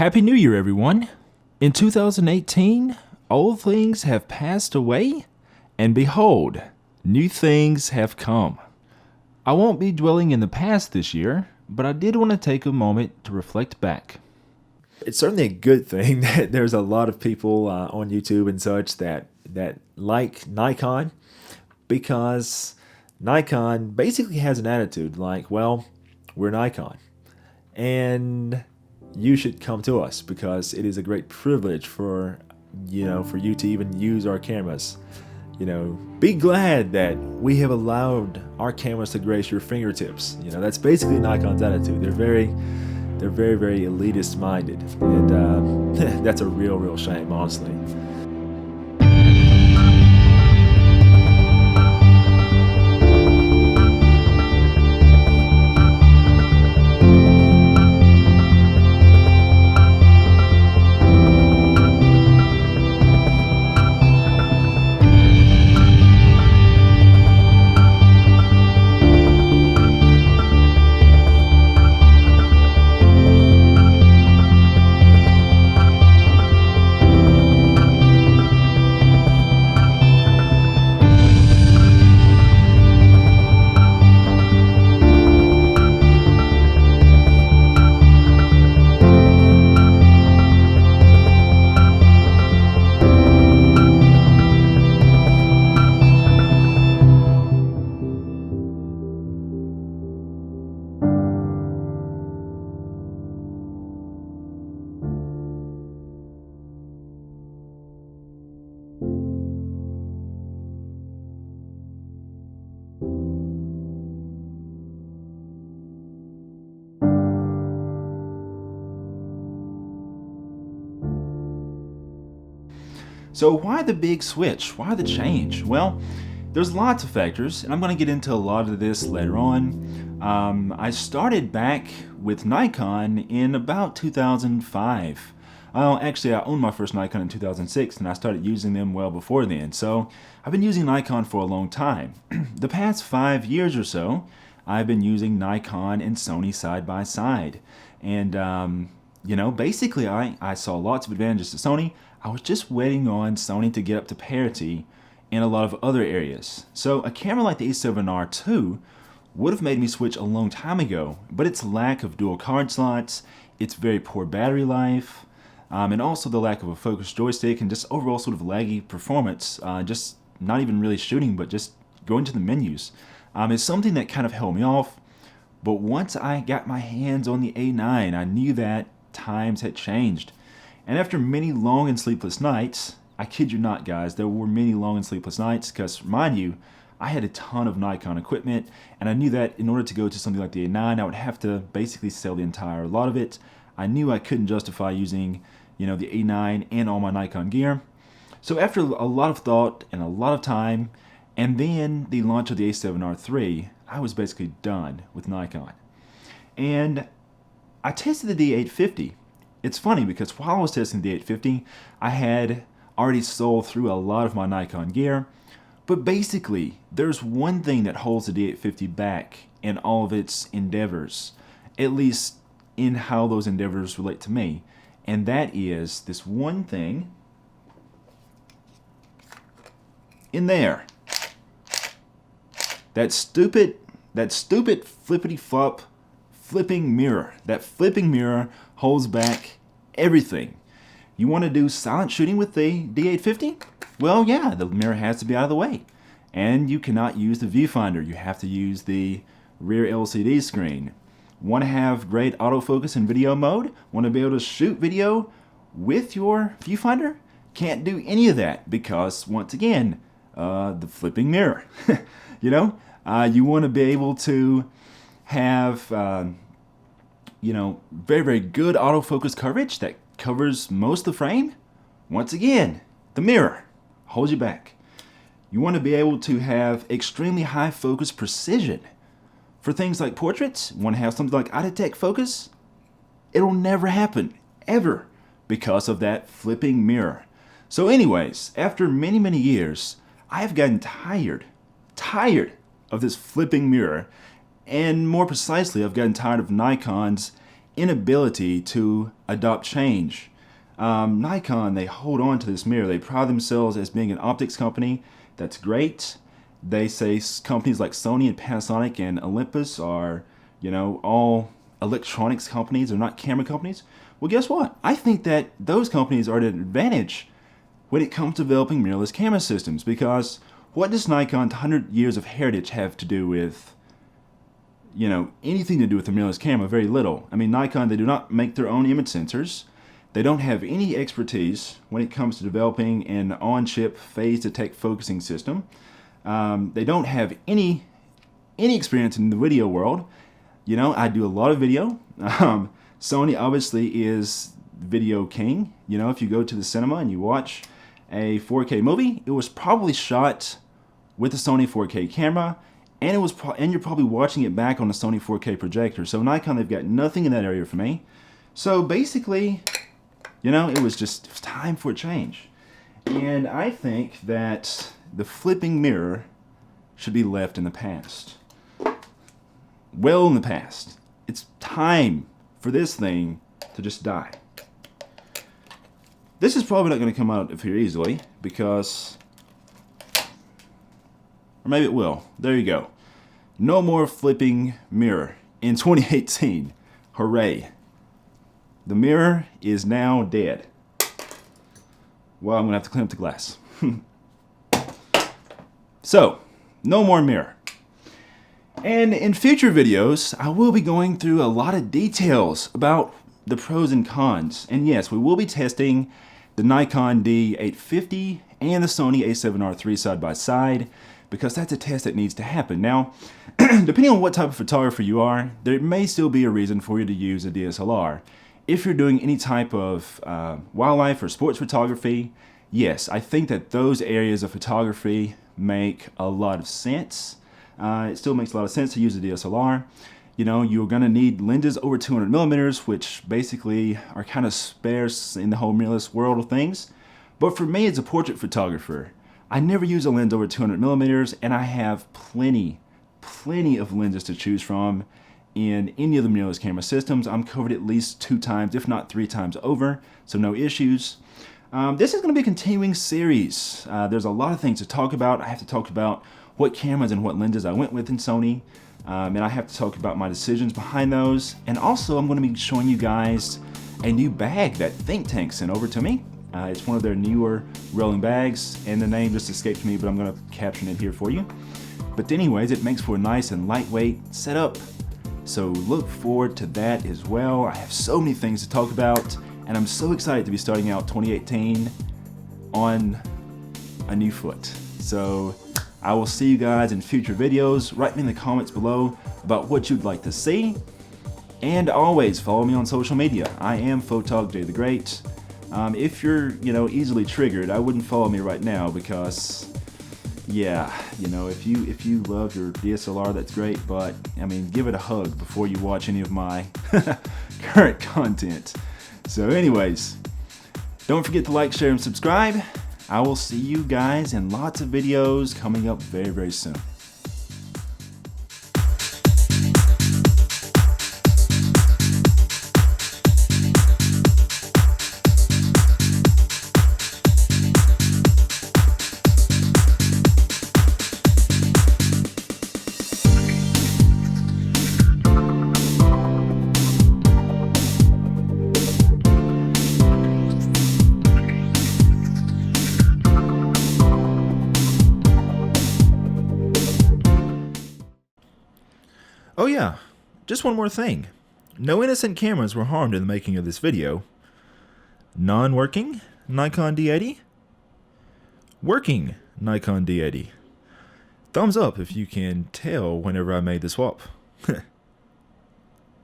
Happy New Year, everyone! In 2018, old things have passed away, and behold, new things have come. I won't be dwelling in the past this year, but I did want to take a moment to reflect back. It's certainly a good thing that there's a lot of people on YouTube and such that like Nikon, because Nikon basically has an attitude like, well, we're Nikon, and you should come to us because it is a great privilege for you to even use our cameras. Be glad that we have allowed our cameras to grace your fingertips. That's basically Nikon's attitude. They're very, very elitist minded, and that's a real shame, honestly. So why the big switch? Why the change? Well, there's lots of factors, and I'm going to get into a lot of this later on. I started back with Nikon in about 2005. Well, actually, I owned my first Nikon in 2006, and I started using them well before then. So I've been using Nikon for a long time. The past 5 years or so, I've been using Nikon and Sony side by side. And, basically I saw lots of advantages to Sony. I was just waiting on Sony to get up to parity in a lot of other areas. So a camera like the A7R II would have made me switch a long time ago, but its lack of dual card slots, its very poor battery life, and also the lack of a focus joystick and just overall sort of laggy performance, just not even really shooting, but just going to the menus, is something that kind of held me off. But once I got my hands on the A9, I knew that times had changed. And after many long and sleepless nights, I kid you not guys, there were many long and sleepless nights because, mind you, I had a ton of Nikon equipment, and I knew that in order to go to something like the A9, I would have to basically sell the entire lot of it. I knew I couldn't justify using, the A9 and all my Nikon gear. So after a lot of thought and a lot of time, and then the launch of the A7R III, I was basically done with Nikon. And I tested the D850. It's funny because while I was testing the D850, I had already sold through a lot of my Nikon gear. But basically, there's one thing that holds the D850 back in all of its endeavors, at least in how those endeavors relate to me. And that is this one thing in there. That stupid flippity-flop flipping mirror. That flipping mirror holds back everything. You want to do silent shooting with the D850? Well, yeah, the mirror has to be out of the way. And you cannot use the viewfinder. You have to use the rear LCD screen. Want to have great autofocus in video mode? Want to be able to shoot video with your viewfinder? Can't do any of that because, once again, the flipping mirror. You want to be able to have very, very good autofocus coverage that covers most of the frame. Once again, the mirror holds you back. You want to be able to have extremely high focus precision. For things like portraits, you want to have something like eye-detect focus. It'll never happen, ever, because of that flipping mirror. So anyways, after many, many years, I have gotten tired of this flipping mirror, and more precisely, I've gotten tired of Nikon's inability to adopt change. Nikon, they hold on to this mirror. They pride themselves as being an optics company. That's great. They say companies like Sony and Panasonic and Olympus are, all electronics companies. They're not camera companies. Well, guess what? I think that those companies are at an advantage when it comes to developing mirrorless camera systems, because what does Nikon's 100 years of heritage have to do with, anything to do with a mirrorless camera? Very little. I mean, Nikon, they do not make their own image sensors. They don't have any expertise when it comes to developing an on-chip phase detect focusing system. They don't have any experience in the video world. I do a lot of video. Sony obviously is video king. If you go to the cinema and you watch a 4K movie, it was probably shot with a Sony 4K camera, and you're probably watching it back on a Sony 4K projector. So Nikon, they've got nothing in that area for me. So basically, it was time for a change. And I think that the flipping mirror should be left in the past. Well in the past. It's time for this thing to just die. This is probably not going to come out of here easily, because, or maybe it will. There you go. No more flipping mirror in 2018. Hooray. The mirror is now dead. Well, I'm going to have to clean up the glass. So, no more mirror. And in future videos, I will be going through a lot of details about the pros and cons. And yes, we will be testing the Nikon D850 and the Sony A7R III side by side, because that's a test that needs to happen. Now, depending on what type of photographer you are, there may still be a reason for you to use a DSLR. If you're doing any type of wildlife or sports photography, yes, I think that those areas of photography make a lot of sense. It still makes a lot of sense to use a DSLR. You're going to need lenses over 200 millimeters, which basically are kind of sparse in the whole mirrorless world of things. But for me, as a portrait photographer, I never use a lens over 200 millimeters, and I have plenty of lenses to choose from in any of the mirrorless camera systems. I'm covered at least 2 times, if not 3 times over, so no issues. This is going to be a continuing series. There's a lot of things to talk about. I have to talk about what cameras and what lenses I went with in Sony. And I have to talk about my decisions behind those. And also, I'm going to be showing you guys a new bag that Think Tank sent over to me. It's one of their newer rolling bags, and the name just escaped me, but I'm going to caption it here for you. But anyways, it makes for a nice and lightweight setup. So look forward to that as well. I have so many things to talk about, and I'm so excited to be starting out 2018 on a new foot. So I will see you guys in future videos. Write me in the comments below about what you'd like to see. And always follow me on social media. I am Photog J the Great. If you're, easily triggered, I wouldn't follow me right now, because, yeah, if you love your DSLR, that's great. But I mean, give it a hug before you watch any of my current content. So, anyways, don't forget to like, share, and subscribe. I will see you guys in lots of videos coming up very, very soon. Oh yeah, just one more thing. No innocent cameras were harmed in the making of this video. Non-working Nikon D80? Working Nikon D80. Thumbs up if you can tell whenever I made the swap.